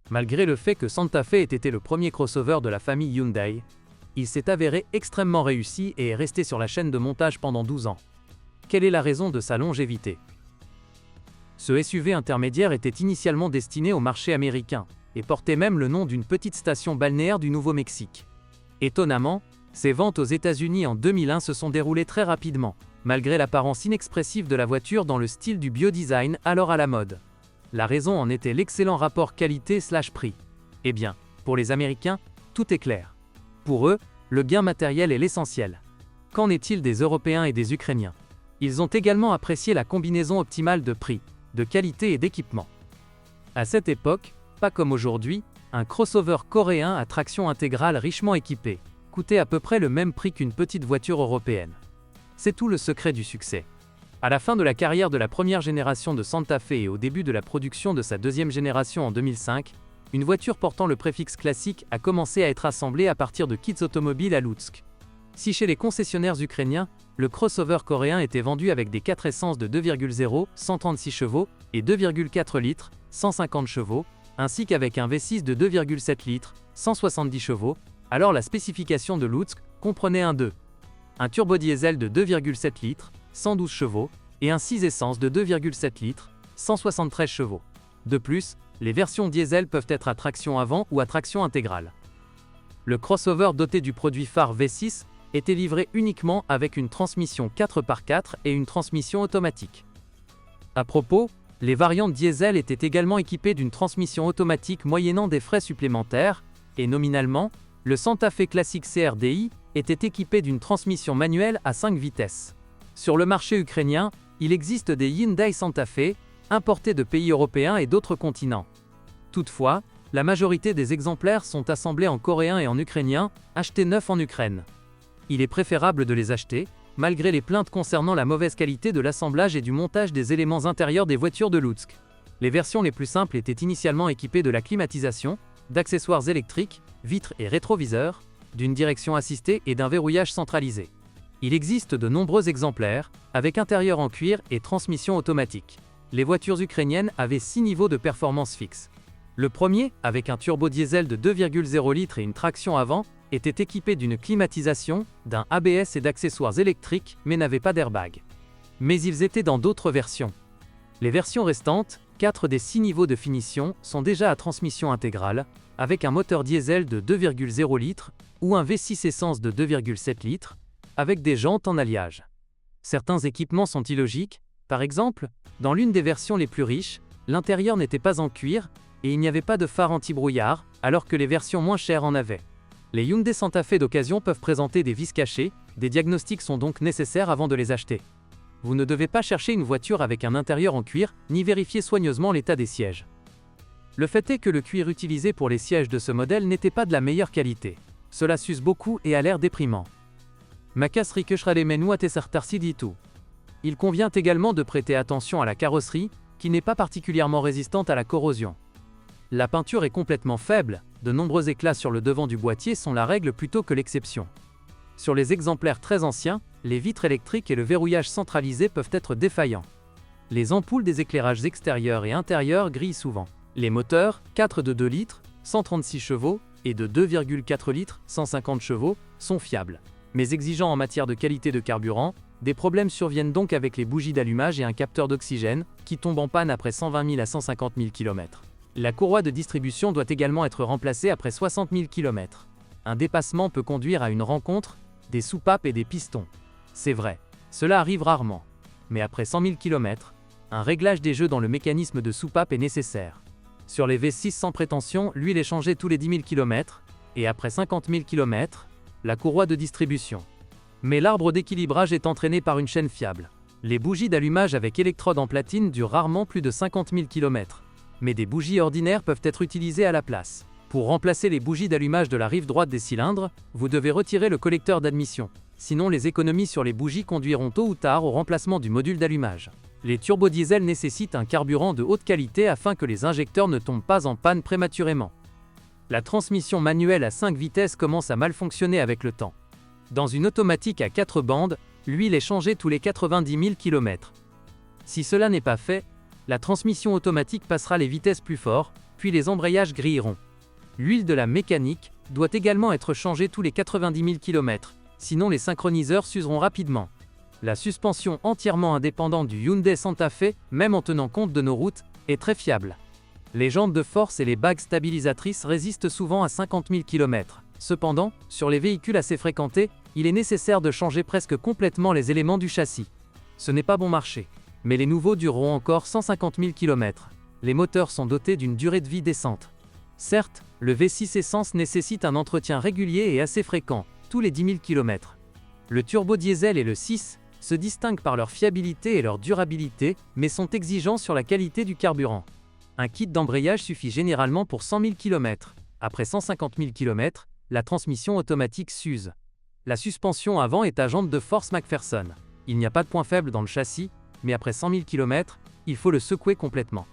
Malgré le fait que Santa Fe ait été le premier crossover de la famille Hyundai, il s'est avéré extrêmement réussi et est resté sur la chaîne de montage pendant 12 ans. Quelle est la raison de sa longévité? Ce SUV intermédiaire était initialement destiné au marché américain, et portait même le nom d'une petite station balnéaire du Nouveau-Mexique. Étonnamment, ses ventes aux États-Unis en 2001 se sont déroulées très rapidement, malgré l'apparence inexpressive de la voiture dans le style du biodesign alors à la mode. La raison en était l'excellent rapport qualité/prix. Eh bien, pour les Américains, tout est clair. Pour eux, le gain matériel est l'essentiel. Qu'en est-il des Européens et des Ukrainiens? Ils ont également apprécié la combinaison optimale de prix, de qualité et d'équipement. À cette époque, pas comme aujourd'hui, un crossover coréen à traction intégrale richement équipé coûtait à peu près le même prix qu'une petite voiture européenne. C'est tout le secret du succès. À la fin de la carrière de la première génération de Santa Fe et au début de la production de sa deuxième génération en 2005, une voiture portant le préfixe classique a commencé à être assemblée à partir de kits automobiles à Lutsk. Si chez les concessionnaires ukrainiens, le crossover coréen était vendu avec des 4 essences de 2,0, 136 chevaux, et 2,4 litres, 150 chevaux, ainsi qu'avec un V6 de 2,7 litres, 170 chevaux, alors la spécification de Lutsk comprenait un turbodiesel de 2,7 litres, 112 chevaux, et un 6 essence de 2,7 litres, 173 chevaux. De plus, les versions diesel peuvent être à traction avant ou à traction intégrale. Le crossover doté du produit phare V6 était livré uniquement avec une transmission 4x4 et une transmission automatique. À propos, les variantes diesel étaient également équipées d'une transmission automatique moyennant des frais supplémentaires, et nominalement, le Santa Fe Classic CRDI était équipé d'une transmission manuelle à 5 vitesses. Sur le marché ukrainien, il existe des Hyundai Santa Fe, importés de pays européens et d'autres continents. Toutefois, la majorité des exemplaires sont assemblés en coréen et en ukrainien, achetés neufs en Ukraine. Il est préférable de les acheter, malgré les plaintes concernant la mauvaise qualité de l'assemblage et du montage des éléments intérieurs des voitures de Lutsk. Les versions les plus simples étaient initialement équipées de la climatisation, d'accessoires électriques, vitres et rétroviseurs, d'une direction assistée et d'un verrouillage centralisé. Il existe de nombreux exemplaires, avec intérieur en cuir et transmission automatique. Les voitures ukrainiennes avaient 6 niveaux de performance fixe. Le premier, avec un turbo-diesel de 2,0 litres et une traction avant, était équipé d'une climatisation, d'un ABS et d'accessoires électriques, mais n'avait pas d'airbag. Mais ils étaient dans d'autres versions. Les versions restantes, 4 des 6 niveaux de finition, sont déjà à transmission intégrale, avec un moteur diesel de 2,0 litres ou un V6 essence de 2,7 litres, avec des jantes en alliage. Certains équipements sont illogiques, par exemple, dans l'une des versions les plus riches, l'intérieur n'était pas en cuir, et il n'y avait pas de phare anti-brouillard, alors que les versions moins chères en avaient. Les Hyundai Santa Fe d'occasion peuvent présenter des vis cachées, des diagnostics sont donc nécessaires avant de les acheter. Vous ne devez pas chercher une voiture avec un intérieur en cuir, ni vérifier soigneusement l'état des sièges. Le fait est que le cuir utilisé pour les sièges de ce modèle n'était pas de la meilleure qualité. Cela s'use beaucoup et a l'air déprimant. Il convient également de prêter attention à la carrosserie, qui n'est pas particulièrement résistante à la corrosion. La peinture est complètement faible, de nombreux éclats sur le devant du boîtier sont la règle plutôt que l'exception. Sur les exemplaires très anciens, les vitres électriques et le verrouillage centralisé peuvent être défaillants. Les ampoules des éclairages extérieurs et intérieurs grillent souvent. Les moteurs, 4 de 2 litres, 136 chevaux, et de 2,4 litres, 150 chevaux, sont fiables. Mais exigeants en matière de qualité de carburant, des problèmes surviennent donc avec les bougies d'allumage et un capteur d'oxygène, qui tombe en panne après 120 000 à 150 000 km. La courroie de distribution doit également être remplacée après 60 000 km. Un dépassement peut conduire à une rencontre des soupapes et des pistons. C'est vrai, cela arrive rarement. Mais après 100 000 km, un réglage des jeux dans le mécanisme de soupape est nécessaire. Sur les V6 sans prétention, l'huile est changée tous les 10 000 km, et après 50 000 km, la courroie de distribution. Mais l'arbre d'équilibrage est entraîné par une chaîne fiable. Les bougies d'allumage avec électrode en platine durent rarement plus de 50 000 km. Mais des bougies ordinaires peuvent être utilisées à la place. Pour remplacer les bougies d'allumage de la rive droite des cylindres, vous devez retirer le collecteur d'admission. Sinon les économies sur les bougies conduiront tôt ou tard au remplacement du module d'allumage. Les turbodiesels nécessitent un carburant de haute qualité afin que les injecteurs ne tombent pas en panne prématurément. La transmission manuelle à 5 vitesses commence à mal fonctionner avec le temps. Dans une automatique à 4 bandes, l'huile est changée tous les 90 000 km. Si cela n'est pas fait, la transmission automatique passera les vitesses plus fort, puis les embrayages grilleront. L'huile de la mécanique doit également être changée tous les 90 000 km, sinon les synchroniseurs s'useront rapidement. La suspension entièrement indépendante du Hyundai Santa Fe, même en tenant compte de nos routes, est très fiable. Les jantes de force et les bagues stabilisatrices résistent souvent à 50 000 km. Cependant, sur les véhicules assez fréquentés, il est nécessaire de changer presque complètement les éléments du châssis. Ce n'est pas bon marché. Mais les nouveaux dureront encore 150 000 km. Les moteurs sont dotés d'une durée de vie décente. Certes, le V6 essence nécessite un entretien régulier et assez fréquent, tous les 10 000 km. Le turbo diesel et le 6 se distinguent par leur fiabilité et leur durabilité, mais sont exigeants sur la qualité du carburant. Un kit d'embrayage suffit généralement pour 100 000 km. Après 150 000 km, la transmission automatique s'use. La suspension avant est à jante de force McPherson. Il n'y a pas de point faible dans le châssis, mais après 100 000 km, il faut le secouer complètement.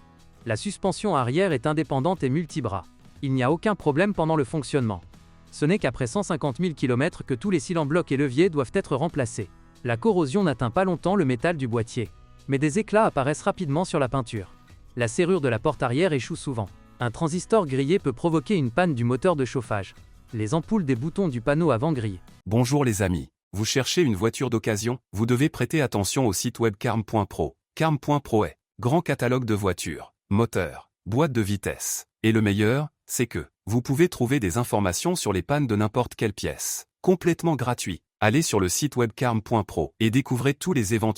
La suspension arrière est indépendante et multibras. Il n'y a aucun problème pendant le fonctionnement. Ce n'est qu'après 150 000 km que tous les cylindres blocs et leviers doivent être remplacés. La corrosion n'atteint pas longtemps le métal du boîtier, mais des éclats apparaissent rapidement sur la peinture. La serrure de la porte arrière échoue souvent. Un transistor grillé peut provoquer une panne du moteur de chauffage. Les ampoules des boutons du panneau avant grillent. Bonjour les amis. Vous cherchez une voiture d'occasion? Vous devez prêter attention au site web carm.pro. Carm.pro est grand catalogue de voitures, moteurs, boîtes de vitesse. Et le meilleur, c'est que vous pouvez trouver des informations sur les pannes de n'importe quelle pièce. Complètement gratuit. Allez sur le site web carm.pro et découvrez tous les éventuels